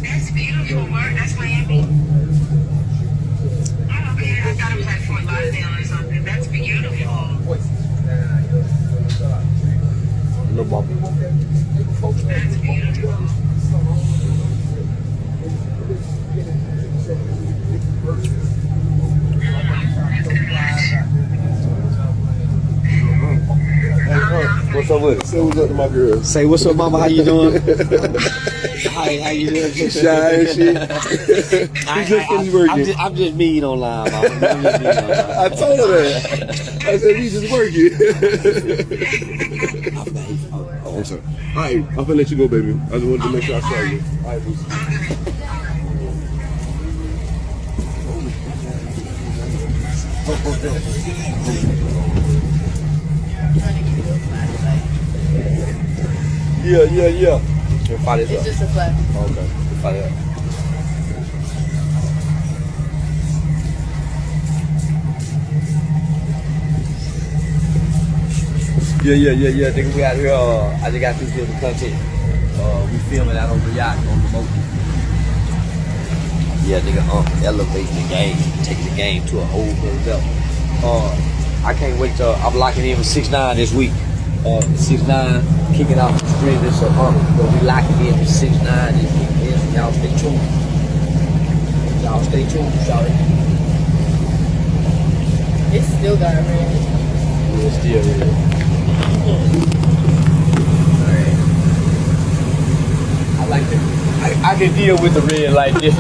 That's beautiful, Mark. That's Miami. Oh, okay. I thought it was like Fort Lauderdale or something. That's beautiful. No bubble. That's beautiful. What's up with it? Say what's up to my girl. Say what's up, mama. How you doing? How you doing? Shy and shit. He just finished working. I'm just mean online, mama. I told her that. I said we just working. Oh, I'm sorry. All right, I'm gonna let you go, baby. I just wanted to make sure I saw you. All right, Lucy. Yeah. We'll fire this It's up. just a flash. Okay. We'll fire it up. Yeah. Nigga, we out here. I just got through filming content. We filming out on the yacht on the boat. Yeah, nigga, elevating the game, taking the game to a whole new level. I can't wait till I'm locking in with 6ix9ine this week. 6ix9ine kicking off the street this but we locking in with 6ix9ine this week. Yeah, y'all stay tuned. Y'all stay tuned, sorry. It's still got a red. Yeah, it's still real. I like it. I can deal with the red like this.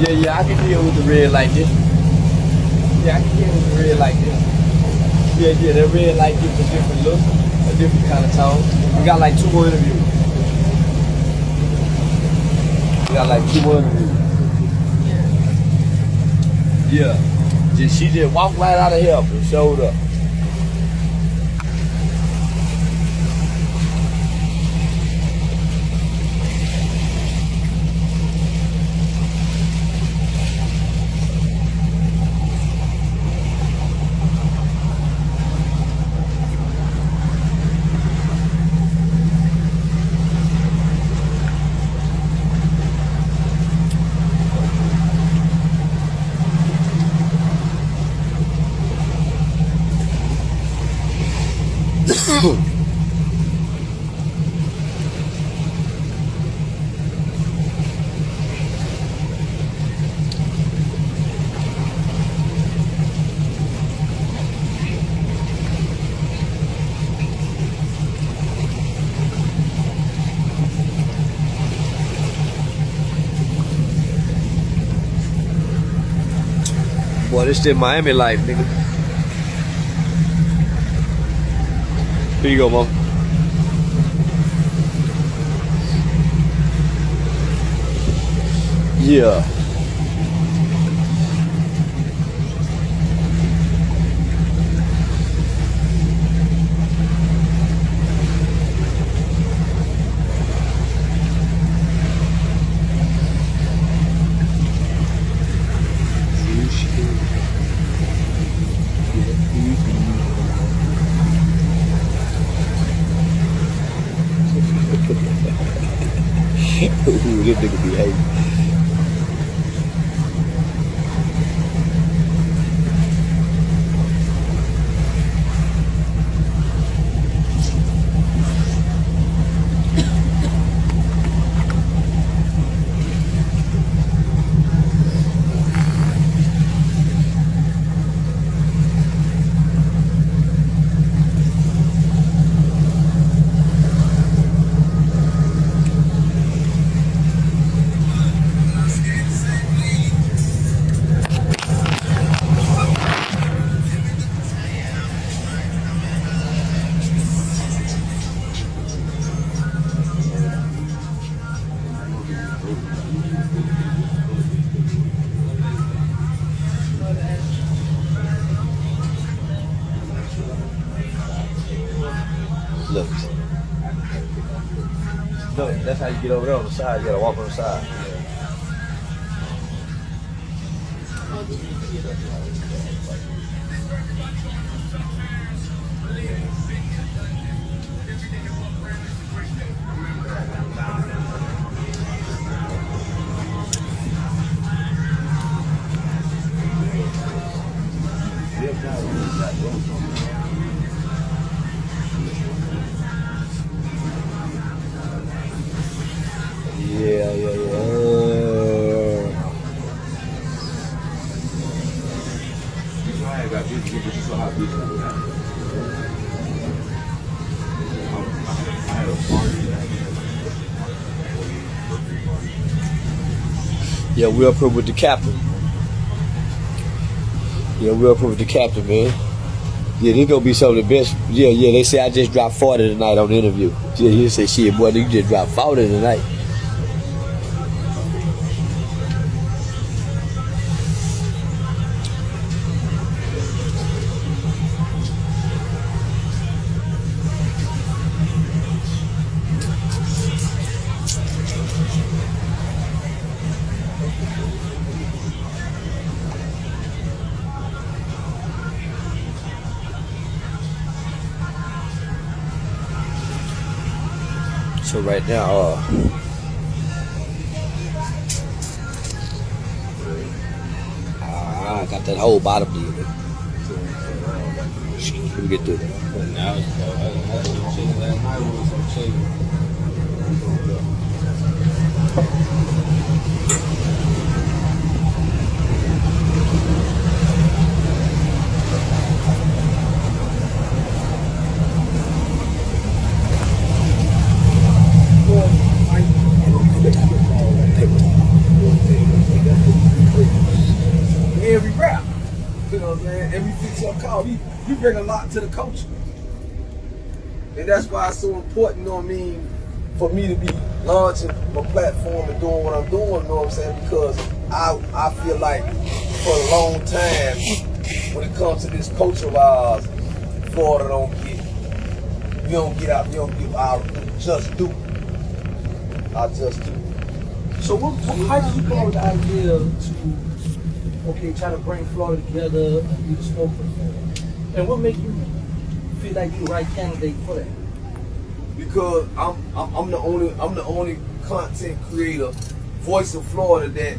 Yeah, I can deal with the red like this. Yeah, I can deal with the red like this. Yeah, that red light gives a different look, a different kind of tone. We got like 2 more interviews. Yeah. She just walked right out of here and showed up. Boy, this shit Miami life, nigga. Here you go, mom. Yeah. Ooh, this nigga be hating. Look. Look, that's how you get over there on the side. You gotta walk on the side. Yeah, we up here with the captain. Yeah, we up here with the captain, man. Yeah, this gonna be some of the best. Yeah, they say I just dropped 40 tonight on the interview. Yeah, he say, shit, boy, you just dropped 40 tonight. So right now, I got that whole bottom deal. Let me get through that. Every rap, you know what I'm saying? Every fix your call, you bring a lot to the culture. And that's why it's so important, you know what I mean, for me to be launching my platform and doing what I'm doing, you know what I'm saying? Because I feel like for a long time, when it comes to this culture of ours, Florida don't give our just do. I just do. So how did you come up with the idea to try to bring Florida together and be the spokesperson? And what make you feel like you're the right candidate for that? Because I'm the only content creator, voice of Florida, that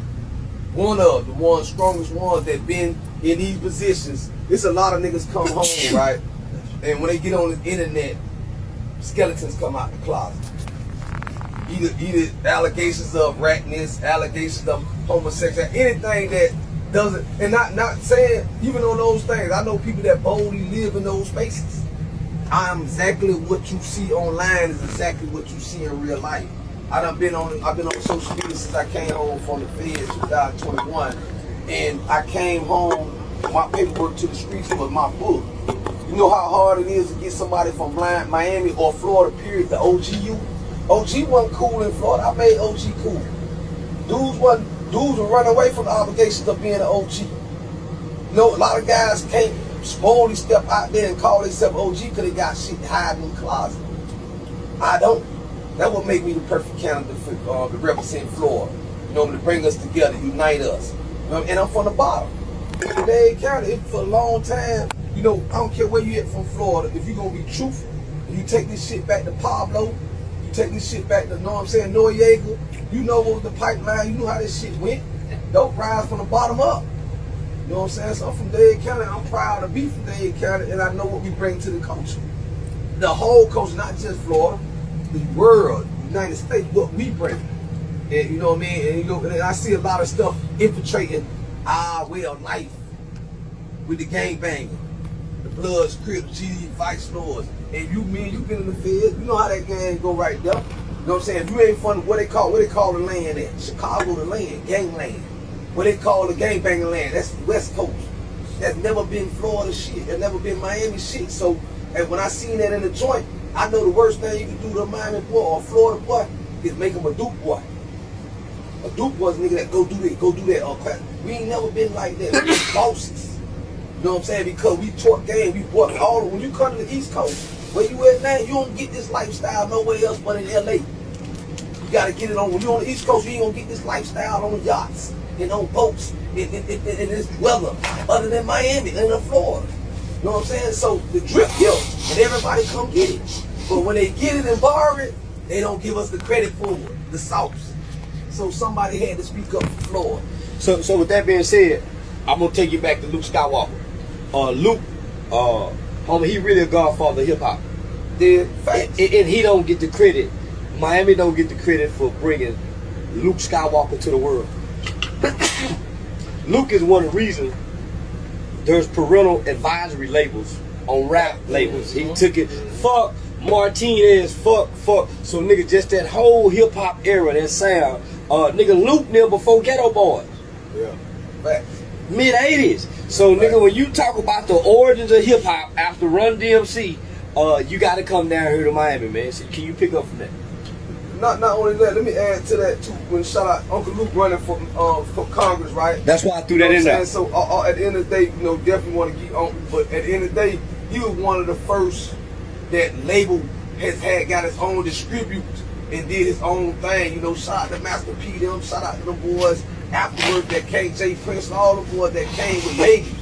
one strongest ones that been in these positions. It's a lot of niggas come home, right? And when they get on the internet, skeletons come out the closet. Either allegations of ratness, allegations of homosexuality, anything that doesn't, and not saying even on those things. I know people that boldly live in those spaces. I'm exactly what you see online is exactly what you see in real life. I've been on social media since I came home from the Fed in 2021, and I came home. My paperwork to the streets was my book. You know how hard it is to get somebody from Miami or Florida, period, to OG you. OG wasn't cool in Florida. I made OG cool. Dudes would run away from the obligations of being an OG. You know, a lot of guys can't boldly step out there and call themselves OG because they got shit hiding in the closet. I don't. That would make me the perfect candidate for to represent Florida. You know, to bring us together, unite us. You know, and I'm from the bottom. In Dade County, for a long time, you know, I don't care where you at from Florida, if you're going to be truthful, and you take this shit back to Pablo, you take this shit back to, you know what I'm saying, Noriega, you know what was the pipeline, you know how this shit went. Don't rise from the bottom up. You know what I'm saying? So I'm from Dade County, I'm proud to be from Dade County, and I know what we bring to the culture. The whole culture, not just Florida, the world, United States, what we bring. And you know what I mean? And you know, and I see a lot of stuff infiltrating our way of life with the gangbanging, the Bloods, Crips, GD, Vice Lords. And you been in the Fed, you know how that gang go right there. You know what I'm saying? If you ain't from what they call the land at? Chicago the land, gangland. What they call the gangbanging land, that's the West Coast. That's never been Florida shit, that's never been Miami shit. So, and when I seen that in the joint, I know the worst thing you can do to a Miami boy or a Florida boy is make him a Duke boy. A Duke boy's a nigga that go do that. We ain't never been like that. We bosses. You know what I'm saying? Because we taught game, we bought all. When you come to the East Coast, where you at now, you don't get this lifestyle nowhere else but in LA. You gotta get it on. When you on the East Coast, you ain't gonna get this lifestyle on yachts and on boats in this weather, other than Miami and in Florida. You know what I'm saying? So the drip here, and everybody come get it. But when they get it and borrow it, they don't give us the credit for it, the sauce. So somebody had to speak up for Florida. So with that being said, I'm gonna take you back to Luke Skywalker. Luke, homie, he really a godfather of hip hop. And he don't get the credit. Miami don't get the credit for bringing Luke Skywalker to the world. Luke is one of the reasons there's parental advisory labels on rap labels. He took it, fuck Martinez, fuck. So nigga, just that whole hip hop era, that sound, Nigga Luke there before Ghetto Boys. Yeah. Facts. Mid 80s. So nigga, when you talk about the origins of hip hop after Run DMC, you gotta come down here to Miami, man. So can you pick up from that? Not only that, let me add to that too. When shout out Uncle Luke running for Congress, right? That's why I threw that in there. So at the end of the day, you know, definitely want to keep on. But at the end of the day, he was one of the first that label got his own distribute and did his own thing. You know, shout out to Master P, them, shout out to them boys afterwards that came, Jay Prince and all the boys that came with labels.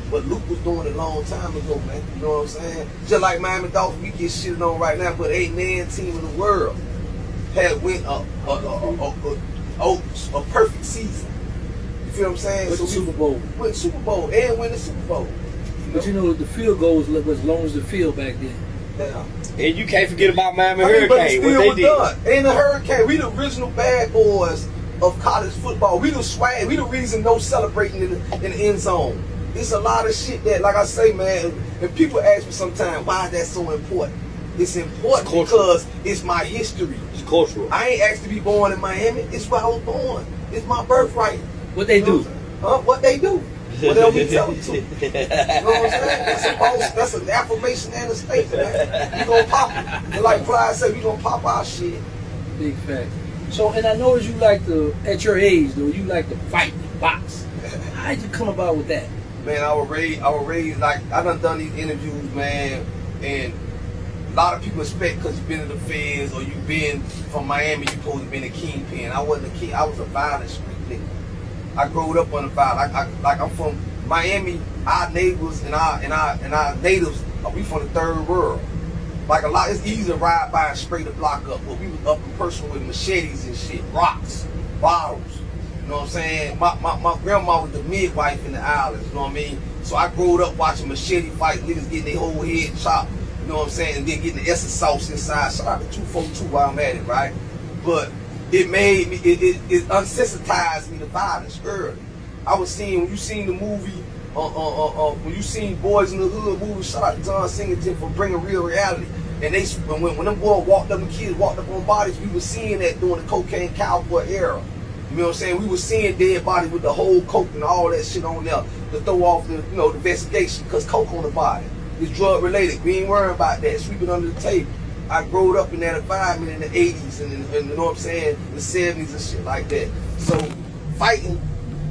But Luke was doing it a long time ago, man. You know what I'm saying? Just like Miami Dolphins, we get shitted on right now, but 8-man team in the world had went a perfect season. You feel what I'm saying? With the Super Bowl. Win Super Bowl and win the Super Bowl. But you know, the field goal was as long as the field back then. Yeah. And you can't forget about Miami But it Hurricane, still what they was did. done. And the Hurricane, we the original bad boys of college football. We the swag. We the reason no celebrating in the end zone. It's a lot of shit that, like I say, man, and people ask me sometimes, why is that so important? It's important because it's my history. It's cultural. I ain't asked to be born in Miami. It's where I was born. It's my birthright. What they do? Huh? What they do? Whatever we tell them to. You know what I'm saying? That's an affirmation and a statement, man. We gonna pop it. And like Clyde said, we gonna pop our shit. Big fact. So, and I noticed you like to, at your age though, you like to fight and box. How'd you come about with that? Man, I was raised like, I done these interviews, man, and a lot of people expect because you've been in the feds or you've been from Miami, you're supposed to be in a kingpin. I wasn't a king. I was a violent street nigga. I grew up on the violence. I'm from Miami. Our neighbors and our natives, we from the third world. Like a lot, it's easy to ride by and spray the block up, but we was up in person with machetes and shit, rocks, bottles. You know what I'm saying? My grandma was the midwife in the islands. You know what I mean? So I grew up watching machete fight, niggas getting their whole head chopped. You know what I'm saying? And then getting the essence sauce inside. Shout out to 242 while I'm at it, right? But it made me, it unsensitized me to violence early. I was seeing, when you seen the movie, when you seen Boys in the Hood movie, shout out to John Singleton for bringing real reality. And they, when them boys walked up, the kids walked up on bodies, we were seeing that during the cocaine cowboy era. You know what I'm saying? We were seeing dead bodies with the whole coke and all that shit on there to throw off the, you know, the investigation, because coke on the body. It's drug related. We ain't worrying about that. Sweep it under the table. I grew up in that environment in the 80s and you know what I'm saying, the 70s and shit like that. So fighting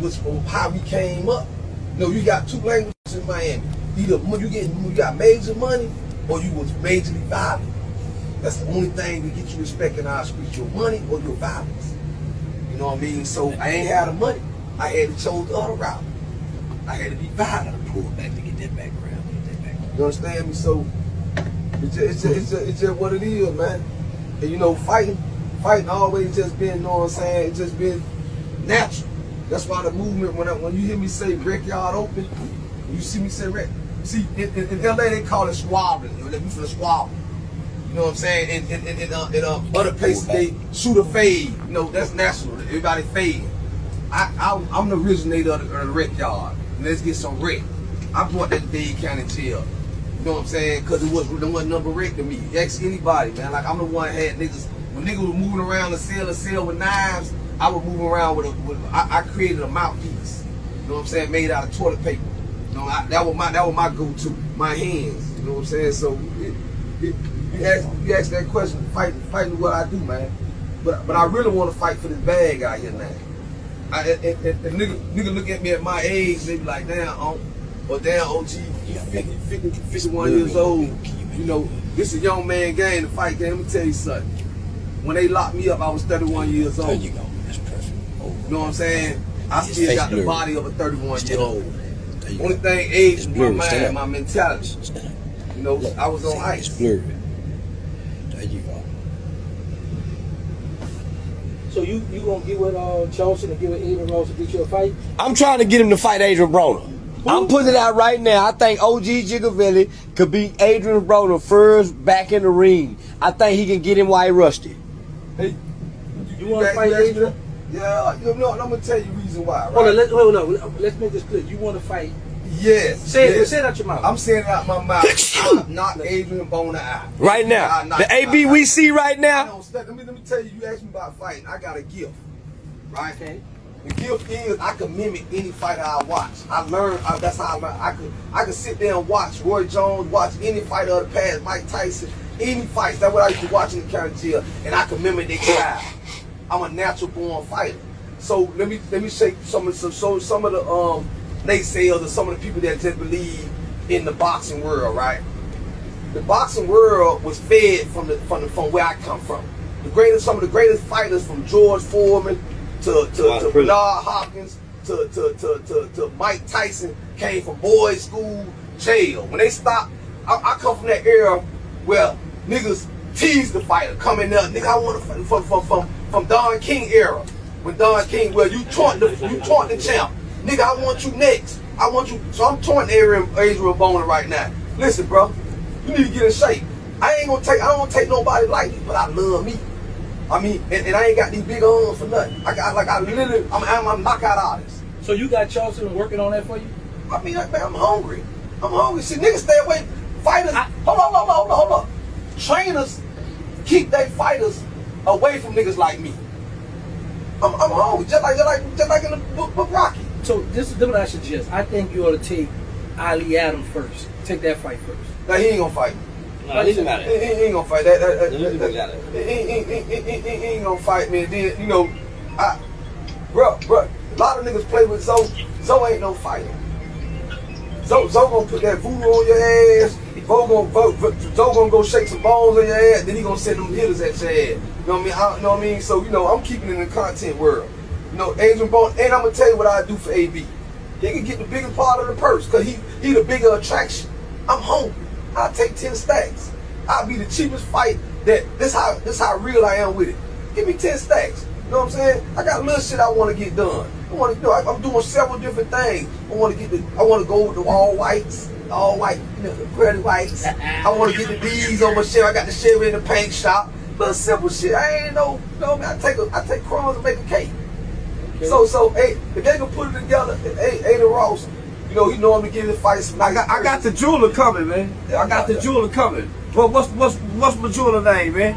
was how we came up. You know, you got two languages in Miami. Either you got major money or you was majorly violent. That's the only thing that gets you respect in our streets, your money or your violence. You know what I mean? So I ain't had the money. I had to chose the other route. I had to be violent. Pull back to get that background. You understand me? So it's just what it is, man. And you know, fighting always just been, you know what I'm saying, it's just been natural. That's why the movement, when you hear me say Backyard Open, when you see me say see, in LA they call it squabbling. You know, we from the squabble. You know what I'm saying? In other places they shoot a fade. You know, that's national. Everybody fade. I'm the originator of the wreck yard. Let's get some wreck. I brought that to Dade County jail. You know what I'm saying? Because there wasn't number wreck to me. Ask anybody, man. Like I'm the one that had niggas. When niggas was moving around the cell with knives, I was moving around I created a mouthpiece. You know what I'm saying? Made out of toilet paper. You know, that was my go-to. My hands. You know what I'm saying? So you ask that question, fighting what I do, man. But I really want to fight for this bag out here now. Nigga look at me at my age, they be like, damn, or damn, OG, you 51 years old. You know, this is a young man game to fight game. Let me tell you something. When they locked me up, I was 31 years old. There you go. That's perfect. You know what I'm saying? I still got the body of a 31-year-old. Only thing aged my mind, my mentality. You know, I was on ice. It's blurry. There you go. So you gonna get with Charleston and get with Adrian Ross to get you a fight? I'm trying to get him to fight Adrian Broner. I'm putting it out right now. I think OG Gigavelli could beat Adrian Broner first back in the ring. I think he can get him while he rusty. Hey, you want to fight Adrian? Yeah, you know, I'm gonna tell you the reason why. Right? Hold on, let's make this clear. You want to fight? Yes. Say it out your mouth. I'm saying it out my mouth. I'm not Adrian Broner out. Right now, the AB we see right now. Let me tell you. You asked me about fighting. I got a gift. right? Okay. The gift is I can mimic any fighter I watch. I learned. That's how I learned. I could sit there and watch Roy Jones, watch any fighter of the past, Mike Tyson, any fights. That's what I used to watch in the county jail, and I can mimic their style. I'm a natural born fighter. So let me say some of the naysayers or some of the people that just believe in the boxing world, right? The boxing world was fed from where I come from. Some of the greatest fighters, from George Foreman to Bernard Hopkins to Mike Tyson, came from boys' school, jail. When they stopped, I come from that era where niggas teased the fighter, coming there, nigga, I want to fight from Don King era. When Don King, well, you taunt the champ. Nigga, I want you next. I want you. So I'm taunting Adrian Boner right now. Listen, bro, you need to get in shape. I don't take nobody lightly, but I love me. I mean, and I ain't got these big arms for nothing. I'm a knockout artist. So you got Charleston working on that for you? I mean, man, I'm hungry. See, niggas stay away. Fighters, hold up. Trainers keep their fighters away from niggas like me. I'm hungry, just like in the book Rocky. So this is what I suggest. I think you ought to take Ali Adam first. Take that fight first. Now he ain't gonna fight. No, he got it. He ain't gonna fight. He ain't gonna fight me. And then, you know, bro, a lot of niggas play with Zoe. Zoe ain't no fighter. Zoe gonna put that voodoo on your ass. Zoe gonna go shake some bones on your ass. Then he gonna send them hitters at your ass. You know what I mean? So, you know, I'm keeping it in the content world. You know, Adrian Bone, and I'm gonna tell you what I do for AB. He can get the biggest part of the purse, cause he the bigger attraction. I'm hungry. I'll take 10 stacks. I'll be the cheapest fight. This how real I am with it. Give me 10 stacks. You know what I'm saying? I got a little shit I want to get done. I'm doing several different things. I want to go with the all white, you know, the pretty whites. I want to get the D's on my Chevy. I got the Chevy in the paint shop. Little simple shit. I ain't no, man. I take crumbs and make a cake. Okay. So, hey, if they can put it together, Ada Ross, you know, he normally give his fights. I got the jeweler coming, man. I got the jeweler coming. What's my jeweler name, man?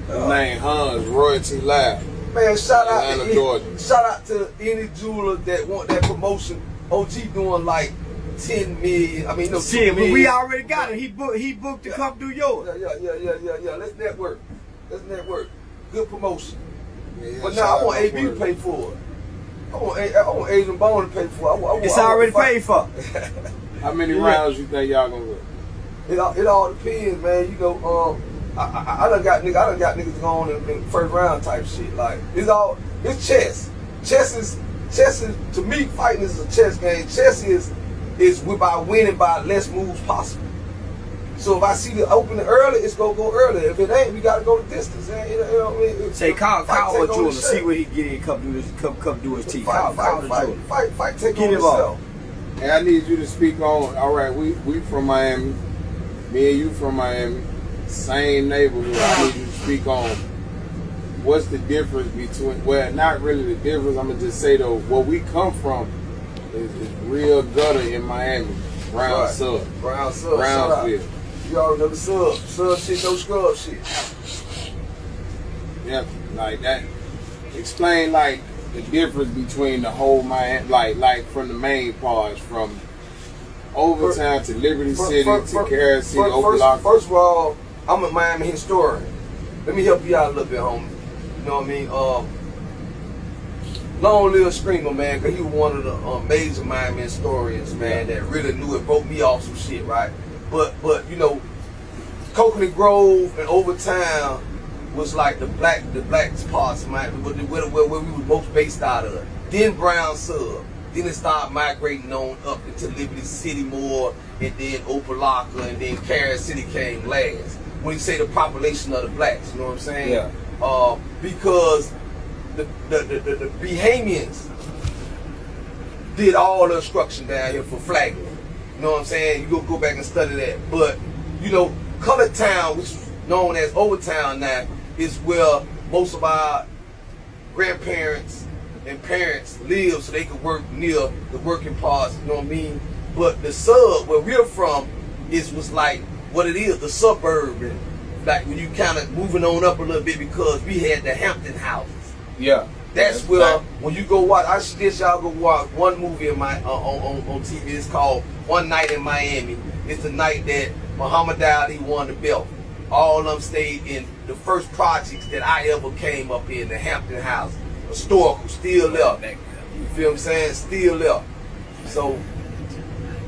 His name Hans Royalty Lab. Man, shout Atlanta, Georgia. Shout out to any jeweler that want that promotion. OG doing like 10 million. I mean, no, 10 million. We already got it. He booked to come do yours. Yeah. Let's network. Good promotion. Yeah, but now I want AB to pay for it. I want Adrian Bone to pay for it. It's already paid for. How many rounds you think y'all gonna go? It all depends, man. You know, I done got niggas going in first round type shit. Like it's chess. Chess is to me, fighting is a chess game. Chess is by winning by less moves possible. So if I see the opening early, it's gonna go early. If it ain't, we gotta go the distance. You know what I mean? Say call a jeweler, see what he get in, come do his teeth. Fight, take on himself. Hey, I need you to speak on. All right, we from Miami. Me and you from Miami, same neighborhood. I need you to speak on what's the difference between. Well, not really the difference. I'm gonna just say though, where we come from is real gutter in Miami. Brown sub. Brownsville. You already know the sub. Sub shit, no scrub shit. Yeah, like that. Explain like the difference between the whole Miami, like from the main parts, from Overtown to Liberty City to Carroll City, Opelika. First of all, I'm a Miami historian. Let me help you out a little bit, homie. You know what I mean? Long live Screamer, man, because he was one of the major Miami historians, man, that really knew it, broke me off some shit, right? But you know, Coconut Grove and Overtown was like the black parts of Miami, where we were most based out of. Then Brown Sub. Then it started migrating on up into Liberty City more, and then Opelika, and then Carroll City came last. When you say the population of the blacks, you know what I'm saying? Yeah. Because the Bahamians did all the instruction down here for flagging. You know what I'm saying? You go back and study that. But, you know, Colored Town, which is known as Overtown now, is where most of our grandparents and parents live so they could work near the working parts, you know what I mean? But the sub, where we're from, was like what it is, the suburb. And like when you kind of moving on up a little bit because we had the Hampton houses. Yeah. That's where when you go watch, I suggest y'all go watch one movie in my on TV. It's called One Night in Miami. It's the night that Muhammad Ali won the belt. All of them stayed in the first projects that I ever came up in, the Hampton House, historical, still there. You feel what I'm saying? Still there. So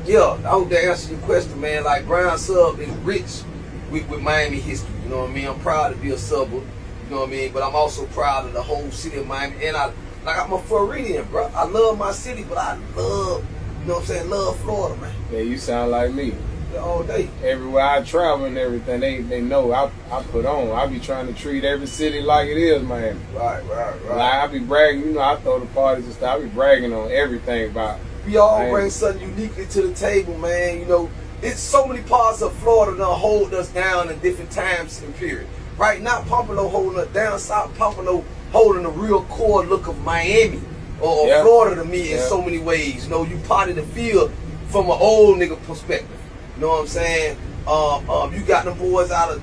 yeah, I hope that answers your question, man. Like Brown Sub is rich with Miami history. You know what I mean? I'm proud to be a suburb. You know what I mean? But I'm also proud of the whole city of Miami. And I'm a Floridian, bro. I love my city, but I love, you know what I'm saying, love Florida, man. Yeah, you sound like me. All day. Everywhere I travel and everything, they know I put on. I be trying to treat every city like it is, man. Right. Like I be bragging, you know, I throw the parties and stuff. I be bragging on everything about. We all bring something uniquely to the table, man. You know, it's so many parts of Florida that hold us down in different times and period. Right now, Pompano holding us down south. Pompano holding the real core look of Miami or Florida to me in so many ways. You know, you part of the field from an old nigga perspective. You know what I'm saying? You got them boys out of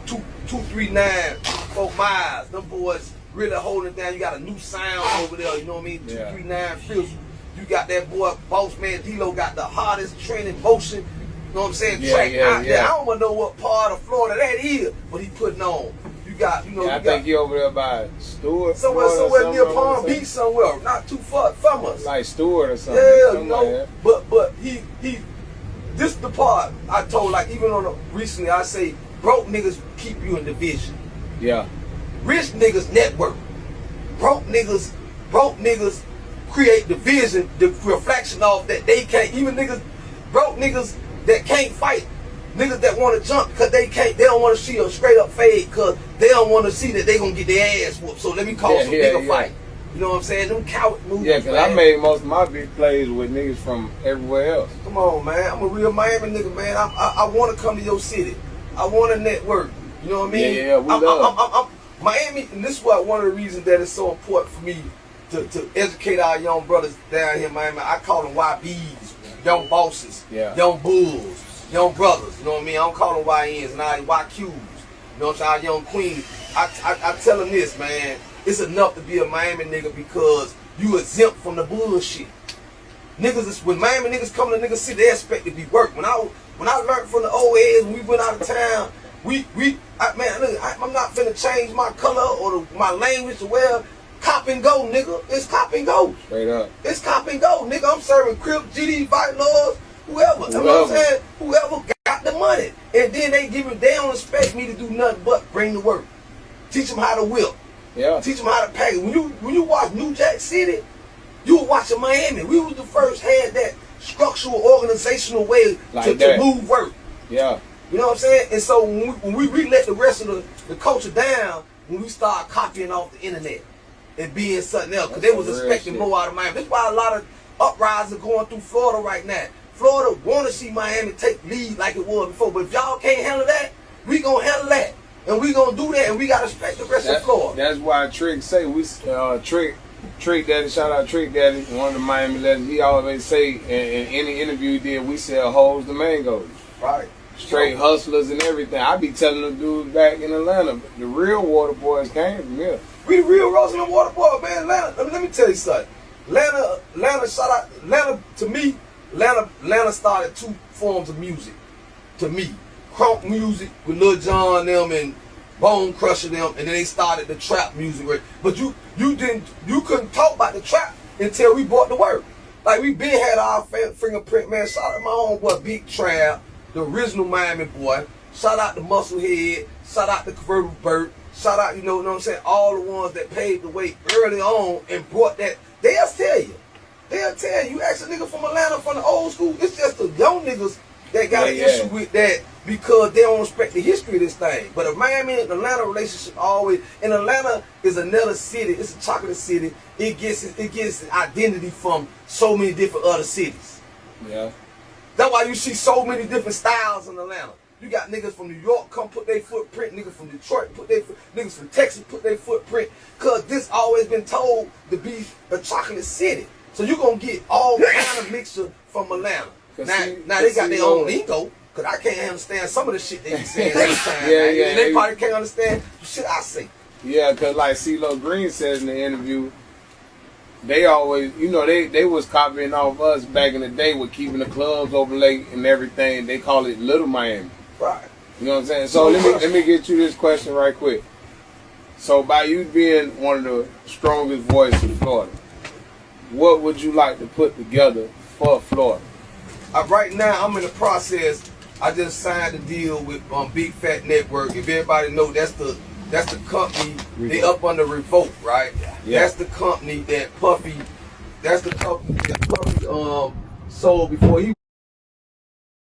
239 Fort Myers. Them boys really holding it down. You got a new sound over there. You know what I mean? 239 feels. You got that boy, Boss Man D-Lo, got the hardest training motion. You know what I'm saying? Track out there. I don't want to know what part of Florida that is, but he putting on. You got, you know. I think you over there by Stewart. Somewhere near Palm Beach, somewhere, not too far from us. Like Stewart or something. Yeah, something you know. like but he. This is the part I told, like even recently, I say broke niggas keep you in division. Yeah. Rich niggas network. Broke niggas create division, the reflection of that they can't. Even broke niggas that can't fight. Niggas that want to jump because they don't want to see a straight up fade because they don't want to see that they gonna get their ass whooped. So let me call some nigga fight. You know what I'm saying? Them coward moves. Yeah, because I made most of my big plays with niggas from everywhere else. Come on, man. I'm a real Miami nigga, man. I want to come to your city. I want to network. You know what I mean? Yeah, we love. Miami, and this is why one of the reasons that it's so important for me to educate our young brothers down here in Miami. I call them YBs, young bosses, young bulls, young brothers. You know what I mean? I don't call them YNs and I YQs. You know what I'm saying? Our young queens. I tell them this, man. It's enough to be a Miami nigga because you exempt from the bullshit. Niggas, when Miami niggas come to niggas city, they expect to be worked. When I learned from the old heads, when we went out of town, I'm not finna change my color or my language to where cop and go, nigga. It's cop and go. Straight up. It's cop and go, nigga. I'm serving Crip, GD, Vice Lords, whoever. You know what I'm saying? Whoever got the money. And then they don't expect me to do nothing but bring the work. Teach them how to whip. Yeah. Teach them how to pack. When you watch New Jack City, you were watching Miami. We was the first had that structural, organizational way to move work. Yeah. You know what I'm saying? And so when we let the rest of the culture down, when we start copying off the internet and being something else, because they was expecting more out of Miami. That's why a lot of uprisings are going through Florida right now. Florida want to see Miami take lead like it was before, but if y'all can't handle that, we gonna handle that. And we gonna do that, and we gotta respect the rest of Florida. That's why Trick say Trick Daddy, shout out Trick Daddy, one of the Miami legends. He always say in any interview he did, we sell hoes to mangoes. Right. Straight hustlers and everything. I be telling them dudes back in Atlanta, the real water boys came from here. We real Rosen and water boys, man. Atlanta, let me tell you something. Atlanta, shout out Atlanta to me. Atlanta started two forms of music to me. Crunk music with Lil Jon them and Bone Crusher them, and then they started the trap music. But you couldn't talk about the trap until we brought the work. Like we been had our fingerprint, man. Shout out my homeboy Big Trap, the original Miami boy. Shout out to Musclehead. Shout out to Convertible Burt. Shout out, you know what I'm saying? All the ones that paved the way early on and brought that. They'll tell you. You ask a nigga from Atlanta from the old school. It's just the young niggas that got an issue with that because they don't respect the history of this thing. But a Miami and Atlanta relationship always, and Atlanta is another city. It's a chocolate city. It gets its identity from so many different other cities. Yeah. That's why you see so many different styles in Atlanta. You got niggas from New York come put their footprint, niggas from Detroit niggas from Texas put their footprint, cause this always been told to be a chocolate city. So you gonna get all kind of mixture from Atlanta. Now they got their own lingo, cause I can't understand some of the shit they be saying sometimes. They probably can't understand the shit I say. Yeah, cause like CeeLo Green said in the interview, they always, you know, they was copying off us back in the day with keeping the clubs open late and everything. They call it Little Miami. Right. You know what I'm saying? So let me get you this question right quick. So by you being one of the strongest voices in Florida, what would you like to put together for Florida? Right now, I'm in the process. I just signed a deal with Big Fat Network. If everybody know, that's the company. They up under Revolt, right? Yeah. That's the company that Puffy. That's the company that Puffy sold before he